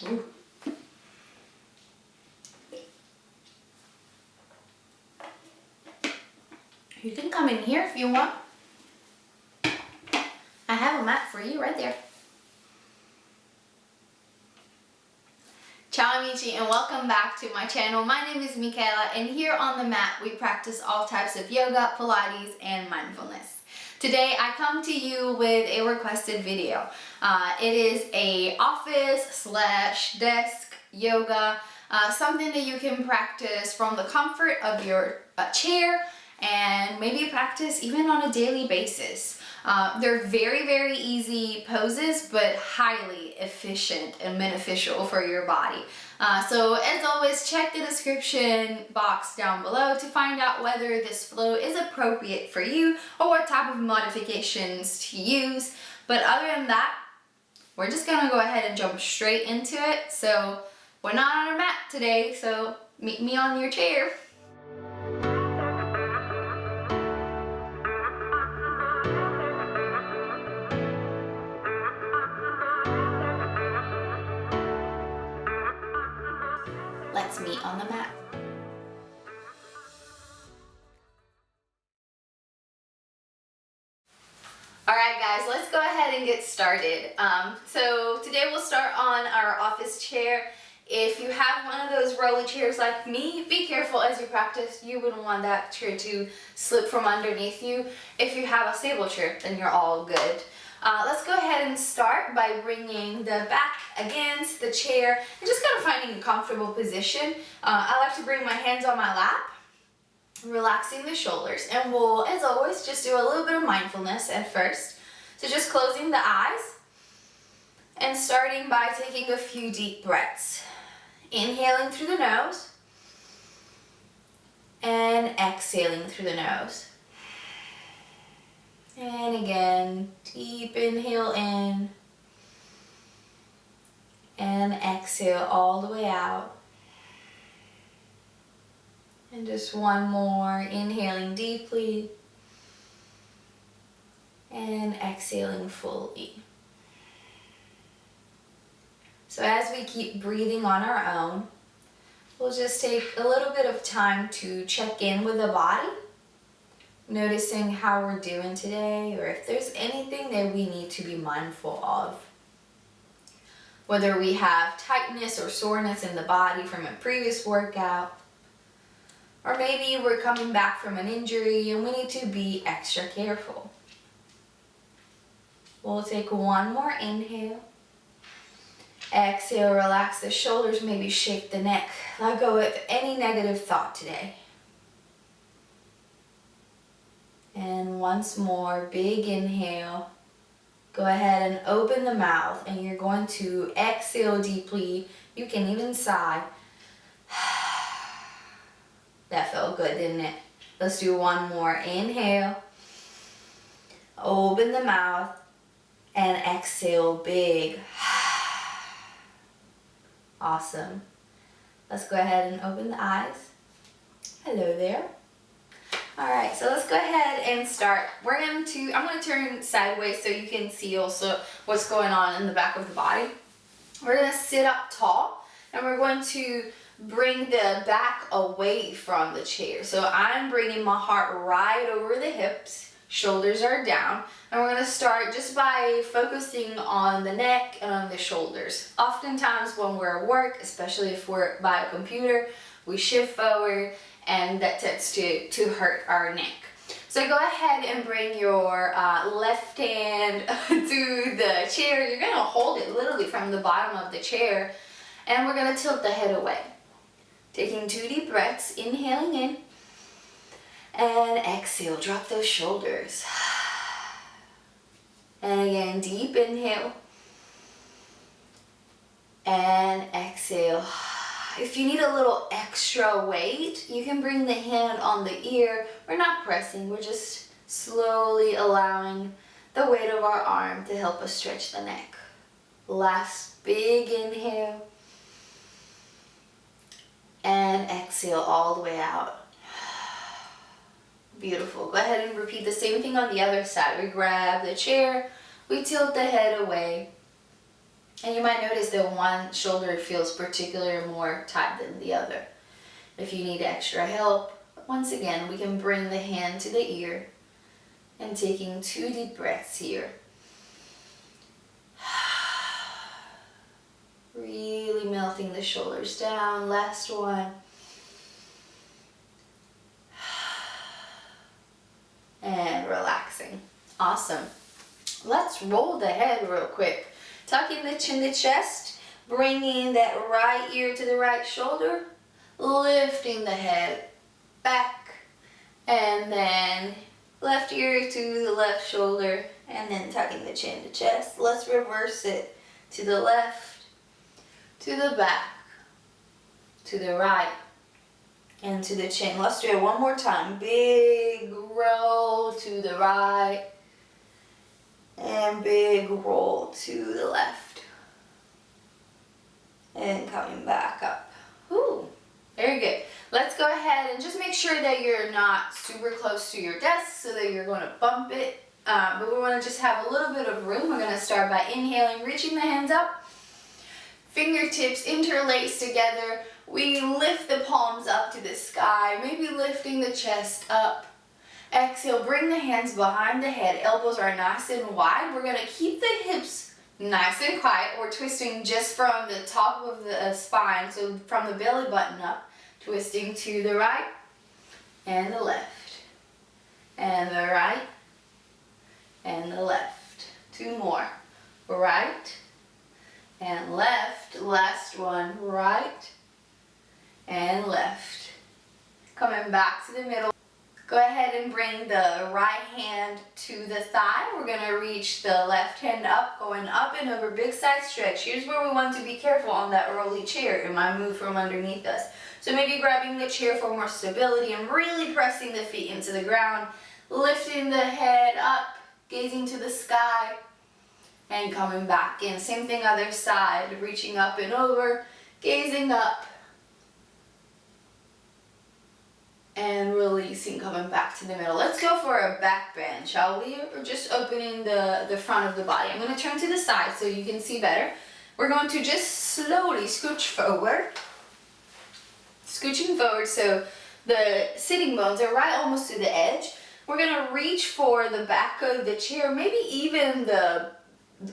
Ooh. You can come in here if you want. I have a mat for you right there. Ciao amici and welcome back to my channel. My name is Michela and here on the mat we practice all types of yoga, Pilates, and mindfulness. Today I come to you with a requested video. It is a office/desk yoga, something that you can practice from the comfort of your chair and maybe practice even on a daily basis. They're very, very easy poses, but highly efficient and beneficial for your body. So as always, check the description box down below to find out whether this flow is appropriate for you or what type of modifications to use. But other than that, we're just gonna go ahead and jump straight into it. So we're not on our mat today, so meet me on your chair. Let's meet on the mat. Alright guys, let's go ahead and get started. So today we'll start on our office chair. If you have one of those rolly chairs like me, be careful as you practice. You wouldn't want that chair to slip from underneath you. If you have a stable chair, then you're all good. Let's go ahead and start by bringing the back against the chair and just kind of finding a comfortable position. I like to bring my hands on my lap, relaxing the shoulders, and we'll, as always, just do a little bit of mindfulness at first. So just closing the eyes and starting by taking a few deep breaths. Inhaling through the nose and exhaling through the nose. And again, deep inhale in and exhale all the way out. And just one more, inhaling deeply and exhaling fully. So as we keep breathing on our own, we'll just take a little bit of time to check in with the body, noticing how we're doing today or if there's anything that we need to be mindful of. Whether we have tightness or soreness in the body from a previous workout, or maybe we're coming back from an injury and we need to be extra careful. We'll take one more inhale. Exhale, relax the shoulders, maybe shake the neck. Let go of any negative thought today. And once more, big inhale. Go ahead and open the mouth and you're going to exhale deeply. You can even sigh. That felt good, didn't it? Let's do one more. Inhale. Open the mouth and exhale big. Awesome. Let's go ahead and open the eyes. Hello there. Alright, so let's go ahead and start. I'm going to turn sideways so you can see also what's going on in the back of the body. We're going to sit up tall and we're going to bring the back away from the chair. So I'm bringing my heart right over the hips, shoulders are down, and we're going to start just by focusing on the neck and on the shoulders. Oftentimes when we're at work, especially if we're by a computer, we shift forward and that tends to hurt our neck. So go ahead and bring your left hand to the chair. You're going to hold it literally from the bottom of the chair and we're going to tilt the head away. Taking 2 deep breaths, inhaling in and exhale, drop those shoulders. And again, deep inhale and exhale. If you need a little extra weight, you can bring the hand on the ear. We're not pressing, we're just slowly allowing the weight of our arm to help us stretch the neck. Last big inhale. And exhale all the way out. Beautiful. Go ahead and repeat the same thing on the other side. We grab the chair, we tilt the head away, And you might notice that one shoulder feels particularly more tight than the other. If you need extra help, once again, we can bring the hand to the ear and taking 2 deep breaths here. Really melting the shoulders down. Last one. And relaxing. Awesome. Let's roll the head real quick. Tucking the chin to chest, bringing that right ear to the right shoulder, lifting the head back, and then left ear to the left shoulder, and then tucking the chin to chest. Let's reverse it to the left, to the back, to the right, and to the chin. Let's do it one more time. Big roll to the right, and big roll to the left. And coming back up. Ooh, very good. Let's go ahead and just make sure that you're not super close to your desk so that you're going to bump it. But we want to just have a little bit of room. We're going to start by inhaling, reaching the hands up. Fingertips interlaced together. We lift the palms up to the sky, maybe lifting the chest up. Exhale, bring the hands behind the head. Elbows are nice and wide. We're going to keep the hips nice and quiet. We're twisting just from the top of the spine, so from the belly button up, twisting to the right and the left, and the right and the left. 2 more. Right and left. Last one. Right and left. Coming back to the middle. Go ahead and bring the right hand to the thigh. We're going to reach the left hand up, going up and over, big side stretch. Here's where we want to be careful on that rolly chair. It might move from underneath us. So maybe grabbing the chair for more stability and really pressing the feet into the ground, lifting the head up, gazing to the sky, and coming back in. Same thing other side, reaching up and over, gazing up, and releasing, coming back to the middle. Let's go for a back bend, shall we? Or just opening the front of the body. I'm going to turn to the side so you can see better. We're going to just slowly scooch forward. Scooching forward so the sitting bones are right almost to the edge. We're going to reach for the back of the chair, maybe even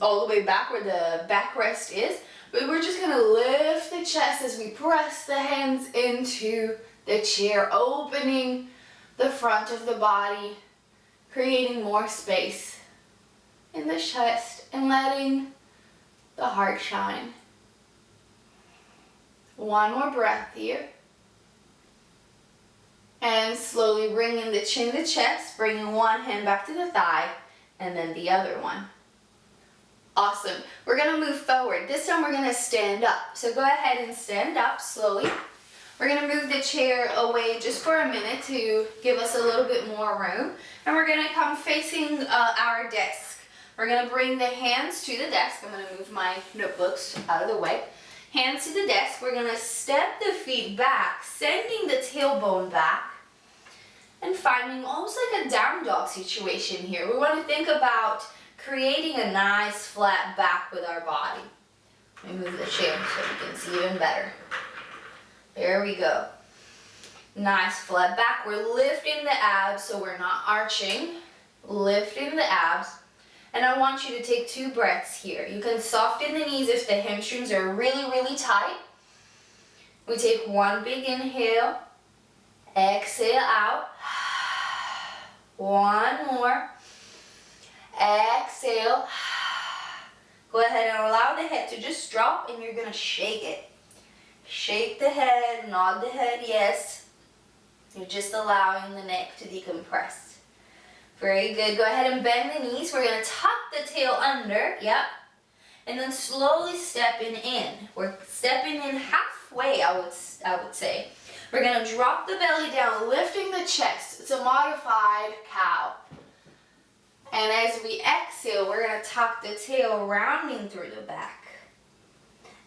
all the way back where the backrest is. But we're just going to lift the chest as we press the hands into the chair, opening the front of the body, creating more space in the chest and letting the heart shine. One more breath here. And slowly bringing the chin to chest, bringing one hand back to the thigh, and then the other one. Awesome. We're going to move forward. This time we're going to stand up. So go ahead and stand up slowly. We're going to move the chair away just for a minute to give us a little bit more room. And we're going to come facing our desk. We're going to bring the hands to the desk. I'm going to move my notebooks out of the way. Hands to the desk. We're going to step the feet back, sending the tailbone back, and finding almost like a down dog situation here. We want to think about creating a nice flat back with our body. Let me move the chair so you can see even better. There we go. Nice flat back. We're lifting the abs so we're not arching. Lifting the abs. And I want you to take 2 breaths here. You can soften the knees if the hamstrings are really, really tight. We take 1 big inhale. Exhale out. 1 more. Exhale. Go ahead and allow the head to just drop, and you're going to shake it. Shake the head, nod the head, yes. You're just allowing the neck to decompress. Very good. Go ahead and bend the knees. We're going to tuck the tail under, yep. And then slowly stepping in. We're stepping in halfway, I would say. We're going to drop the belly down, lifting the chest. It's a modified cow. And as we exhale, we're going to tuck the tail, rounding through the back.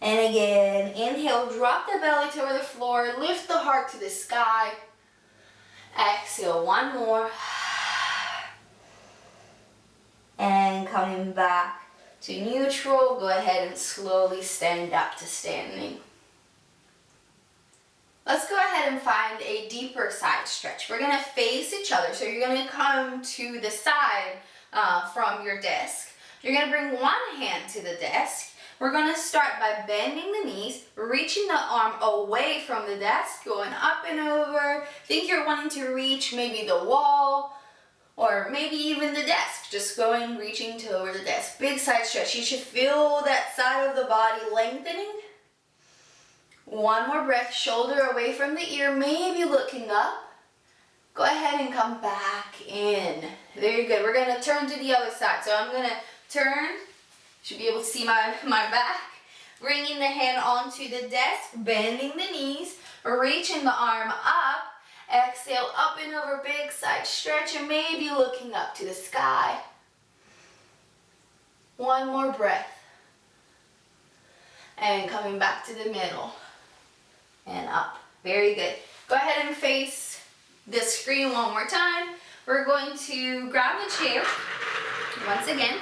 And again, inhale, drop the belly to the floor, lift the heart to the sky. Exhale, 1 more. And coming back to neutral. Go ahead and slowly stand up to standing. Let's go ahead and find a deeper side stretch. We're gonna face each other. So you're gonna come to the side from your desk. You're gonna bring one hand to the desk. We're gonna start by bending the knees, reaching the arm away from the desk, going up and over. Think you're wanting to reach maybe the wall or maybe even the desk. Just going, reaching to over the desk. Big side stretch. You should feel that side of the body lengthening. One more breath, shoulder away from the ear, maybe looking up. Go ahead and come back in. Very good. We're gonna turn to the other side. So I'm gonna turn, should be able to see my back. Bringing the hand onto the desk, bending the knees, reaching the arm up. Exhale, up and over, big side stretch, and maybe looking up to the sky. One more breath. And coming back to the middle. And up. Very good. Go ahead and face the screen one more time. We're going to grab the chair once again.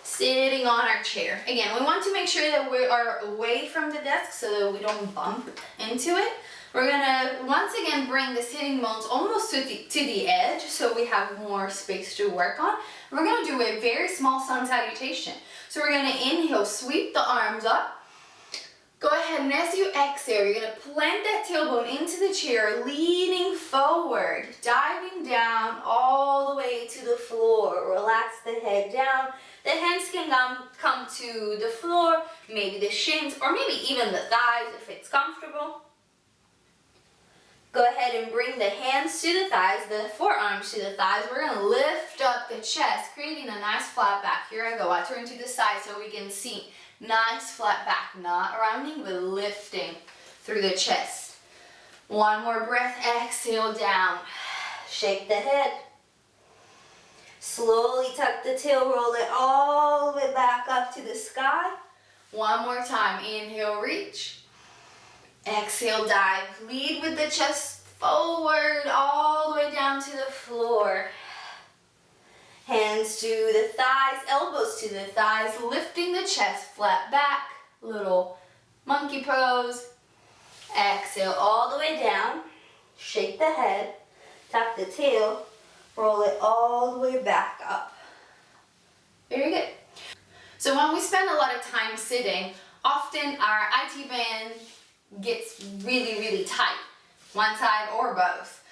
Sitting on our chair. Again, we want to make sure that we are away from the desk so that we don't bump into it. We're gonna once again bring the sitting bones almost to the edge so we have more space to work on. We're gonna do a very small sun salutation. So we're gonna inhale, sweep the arms up. Go ahead and as you exhale, you're gonna plant that tailbone into the chair, leaning forward, diving down all the way to the floor. Relax the head down. The hands can come to the floor, maybe the shins, or maybe even the thighs if it's comfortable. Go ahead and bring the hands to the thighs, the forearms to the thighs. We're gonna lift up the chest, creating a nice flat back. Here I go, I turn to the side so we can see. Nice flat back, not rounding, but lifting through the chest. One more breath, exhale down. Shake the head. Slowly tuck the tail, roll it all the way back up to the sky. One more time, inhale, reach. Exhale, dive. Lead with the chest forward, all the way down to the floor. Hands to the thighs, elbows to the thighs, lifting the chest, flat back, little monkey pose. Exhale all the way down, shake the head, tuck the tail, roll it all the way back up. Very good. So when we spend a lot of time sitting, often our IT band gets really, really tight, one side or both.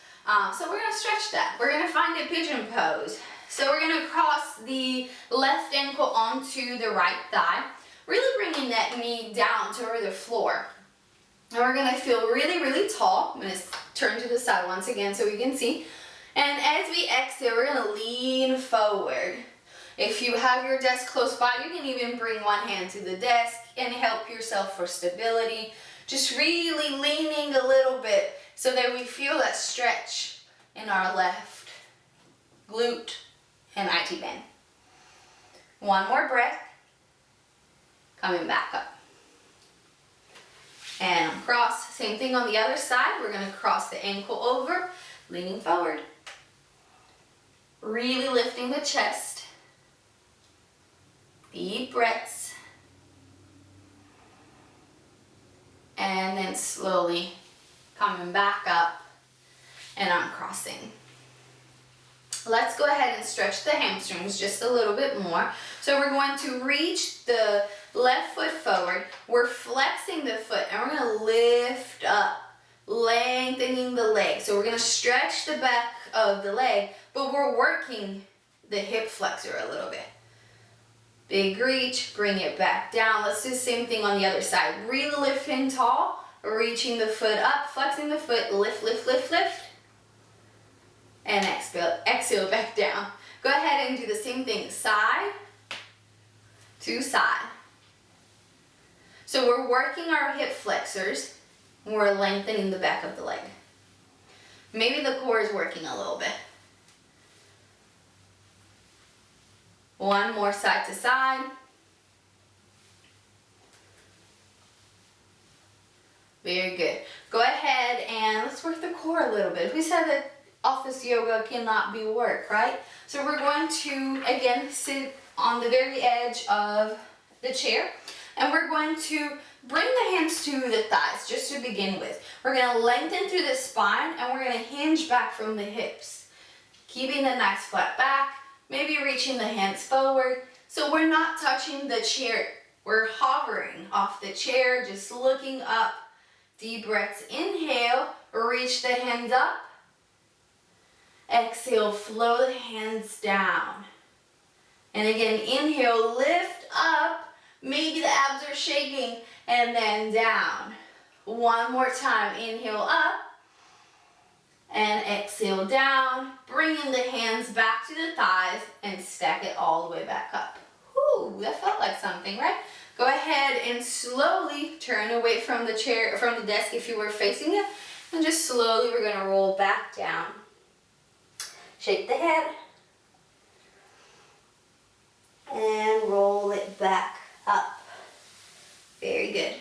So we're gonna stretch that. We're gonna find a pigeon pose. So we're gonna cross the left ankle onto the right thigh, really bringing that knee down toward the floor. And we're gonna feel really, really tall. I'm gonna turn to the side once again so we can see. And as we exhale, we're gonna lean forward. If you have your desk close by, you can even bring one hand to the desk and help yourself for stability. Just really leaning a little bit so that we feel that stretch in our left glute and IT band. One more breath, coming back up. And cross, same thing on the other side. We're gonna cross the ankle over, leaning forward. Really lifting the chest. Deep breaths. And then slowly coming back up and uncrossing. Let's go ahead and stretch the hamstrings just a little bit more. So we're going to reach the left foot forward. We're flexing the foot and we're gonna lift up, lengthening the leg. So we're gonna stretch the back of the leg, but we're working the hip flexor a little bit. Big reach, bring it back down. Let's do the same thing on the other side. Really lifting tall, reaching the foot up, flexing the foot, lift, lift, lift, lift. And exhale back down. Go ahead and do the same thing, side to side. So we're working our hip flexors, and we're lengthening the back of the leg. Maybe the core is working a little bit. One more side to side. Very good. Go ahead and let's work the core a little bit. We said that office yoga cannot be work, right? So we're going to, again, sit on the very edge of the chair, and we're going to bring the hands to the thighs just to begin with. We're going to lengthen through the spine, and we're going to hinge back from the hips, keeping the nice flat back, maybe reaching the hands forward. So we're not touching the chair. We're hovering off the chair, just looking up. Deep breaths. Inhale, reach the hands up. Exhale, flow the hands down. And again, inhale, lift up. Maybe the abs are shaking, and then down. One more time. Inhale up. And exhale down. Bringing the hands back to the thighs and stack it all the way back up. Whew, that felt like something, right? Go ahead and slowly turn away from the chair, from the desk if you were facing it. And just slowly we're gonna roll back down. Shake the head. And roll it back up. Very good.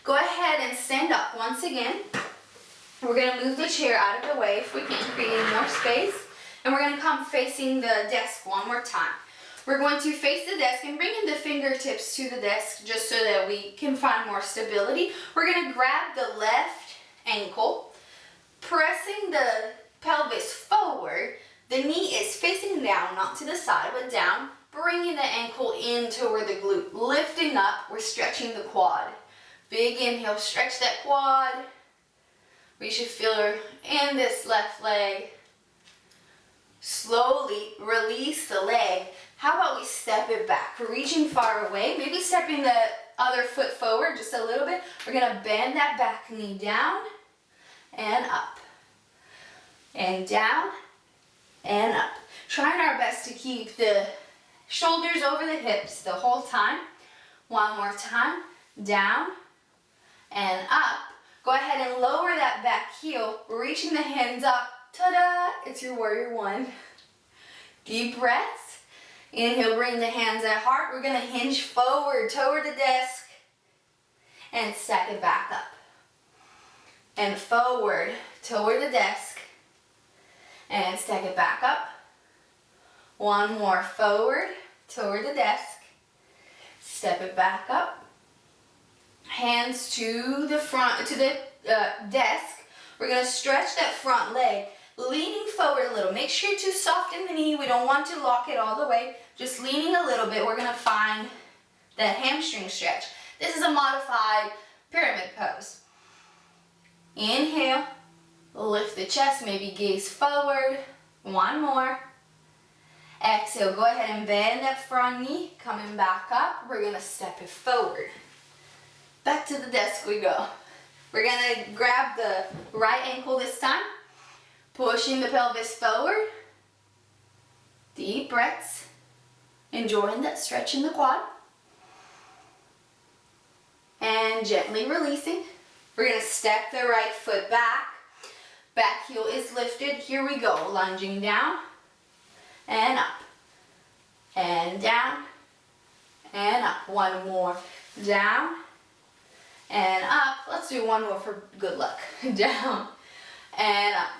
Go ahead and stand up once again. We're going to move the chair out of the way if we can, create more space. And we're going to come facing the desk one more time. We're going to face the desk and bring in the fingertips to the desk just so that we can find more stability. We're going to grab the left ankle, pressing the pelvis forward. The knee is facing down, not to the side, but down. Bringing the ankle in toward the glute. Lifting up, we're stretching the quad. Big inhale, stretch that quad. Reach a feeler in this left leg. Slowly release the leg. How about we step it back? Reaching far away, maybe stepping the other foot forward just a little bit. We're gonna bend that back knee down and up. And down and up. Trying our best to keep the shoulders over the hips the whole time. One more time. Down and up. Go ahead and lower that back heel, reaching the hands up. Ta-da! It's your warrior one. Deep breaths. Inhale, bring the hands at heart. We're going to hinge forward toward the desk and stack it back up. And forward toward the desk and stack it back up. One more, forward toward the desk. Step it back up. Hands to the front, to the desk. We're going to stretch that front leg, leaning forward a little. Make sure to soften the knee. We don't want to lock it all the way. Just leaning a little bit. We're going to find that hamstring stretch. This is a modified pyramid pose. Inhale, lift the chest, maybe gaze forward. One more. Exhale, go ahead and bend that front knee, coming back up. We're going to step it forward. Back to the desk we go. We're going to grab the right ankle this time, pushing the pelvis forward. Deep breaths, enjoying that stretch in the quad. And gently releasing. We're going to step the right foot back. Back heel is lifted. Here we go. Lunging down and up. And down and up. One more. Down and up. Let's do one more for good luck. Down and up.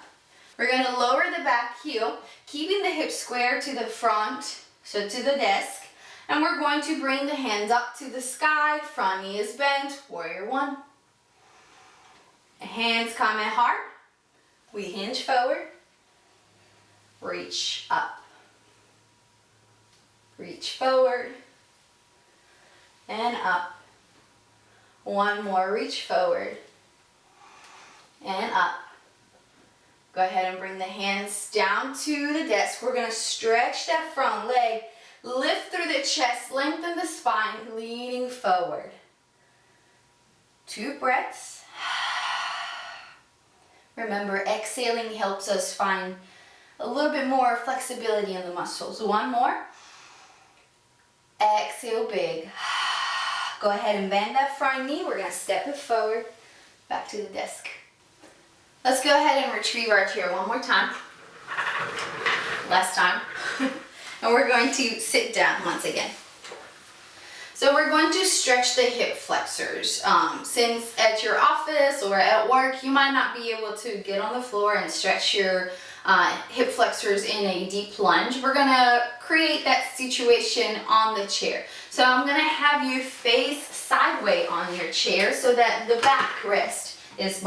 We're going to lower the back heel, keeping the hips square to the front, so to the desk. And we're going to bring the hands up to the sky. Front knee is bent. Warrior one. Hands come at heart. We hinge forward. Reach up. Reach forward. And up. One more, reach forward. And up. Go ahead and bring the hands down to the desk. We're going to stretch that front leg. Lift through the chest, lengthen the spine, leaning forward. 2 breaths. Remember, exhaling helps us find a little bit more flexibility in the muscles. 1 more. Exhale big. Go ahead and bend that front knee. We're going to step it forward, back to the desk. Let's go ahead and retrieve our chair one more time. Last time. And we're going to sit down once again. So we're going to stretch the hip flexors. Since at your office or at work, you might not be able to get on the floor and stretch your hip flexors in a deep lunge. We're gonna create that situation on the chair. So I'm gonna have you face sideways on your chair so that the backrest is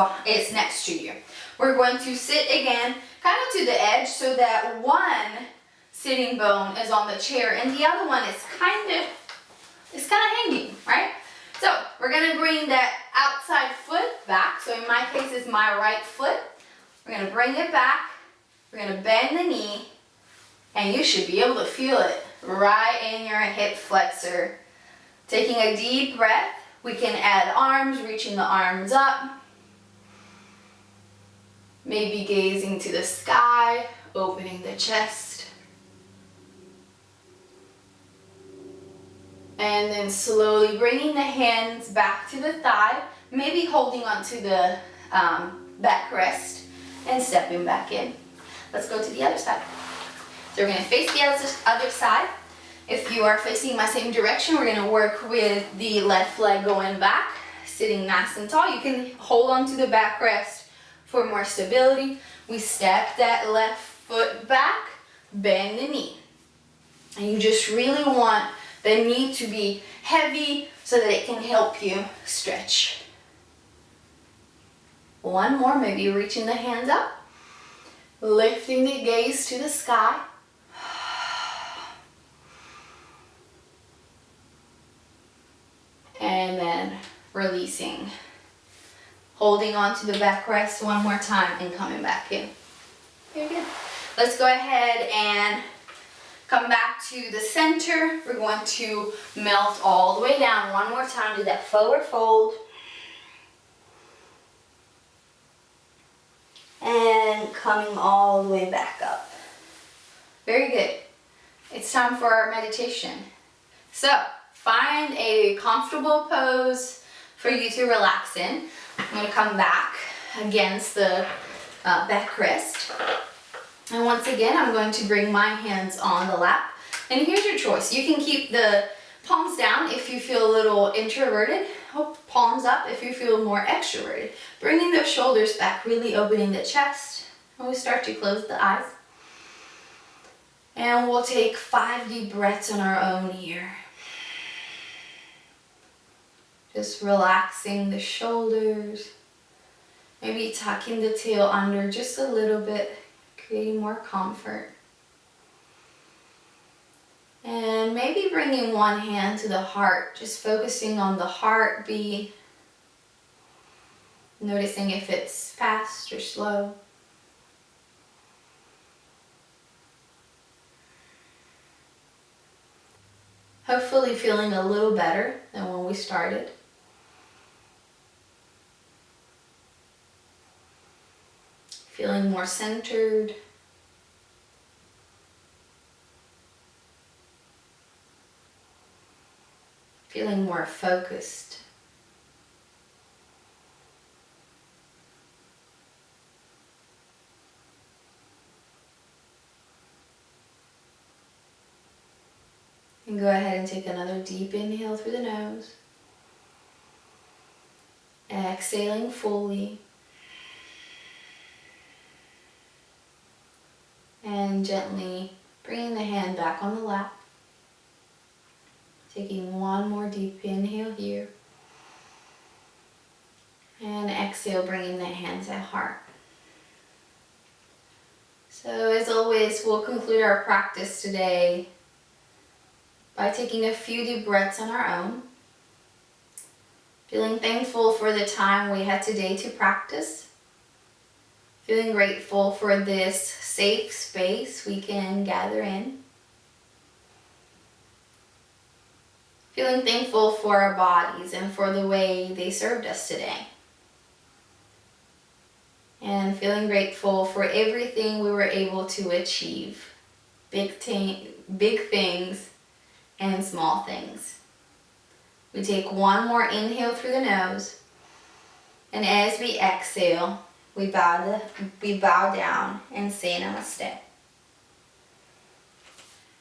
next to you. We're going to sit again kind of to the edge so that one sitting bone is on the chair and the other one is kind of hanging, right? So we're gonna bring that outside foot back. So in my case, it's my right foot. We're gonna bring it back. We're gonna bend the knee, and you should be able to feel it right in your hip flexor. Taking a deep breath, we can add arms, reaching the arms up. Maybe gazing to the sky, opening the chest. And then slowly bringing the hands back to the thigh, maybe holding onto the backrest and stepping back in. Let's go to the other side. So we're going to face the other side. If you are facing my same direction, we're going to work with the left leg going back, sitting nice and tall. You can hold onto the backrest for more stability. We step that left foot back, bend the knee. And you just really want the knee to be heavy so that it can help you stretch. One more, maybe reaching the hands up, lifting the gaze to the sky. And then releasing. Holding on to the backrest one more time and coming back in. Very good. Let's go ahead and come back to the center. We're going to melt all the way down one more time. Do that forward fold. And coming all the way back up. Very good. It's time for our meditation. So, find a comfortable pose for you to relax in. I'm going to come back against the backrest. And once again, I'm going to bring my hands on the lap. And here's your choice. You can keep the palms down if you feel a little introverted. Palms up if you feel more extroverted. Bringing those shoulders back, really opening the chest. And we start to close the eyes. And we'll take 5 deep breaths on our own here. Just relaxing the shoulders. Maybe tucking the tail under just a little bit, creating more comfort. And maybe bringing one hand to the heart, just focusing on the heartbeat. Noticing if it's fast or slow. Hopefully feeling a little better than when we started. Feeling more centered. Feeling more focused. And go ahead and take another deep inhale through the nose. Exhaling fully. And gently bringing the hand back on the lap. Taking one more deep inhale here. And exhale, bringing the hands at heart. So as always, we'll conclude our practice today by taking a few deep breaths on our own. Feeling thankful for the time we had today to practice. Feeling grateful for this safe space we can gather in. Feeling thankful for our bodies and for the way they served us today. And feeling grateful for everything we were able to achieve. Big things and small things. We take one more inhale through the nose. And as we exhale, we bow down and say Namaste.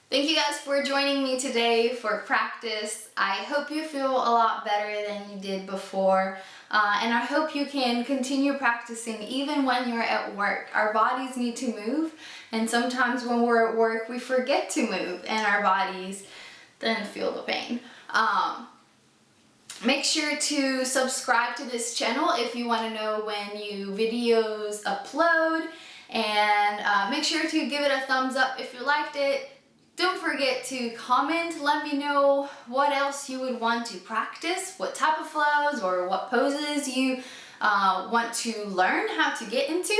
Thank you guys for joining me today for practice. I hope you feel a lot better than you did before. And I hope you can continue practicing even when you're at work. Our bodies need to move, and sometimes when we're at work we forget to move and our bodies then feel the pain. Make sure to subscribe to this channel if you want to know when new videos upload, and make sure to give it a thumbs up if you liked it. Don't forget to comment, let me know what else you would want to practice, what type of flows or what poses you want to learn how to get into.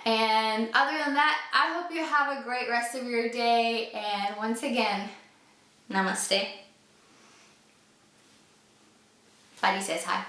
And other than that, I hope you have a great rest of your day, and once again, Namaste. Buddy says hi.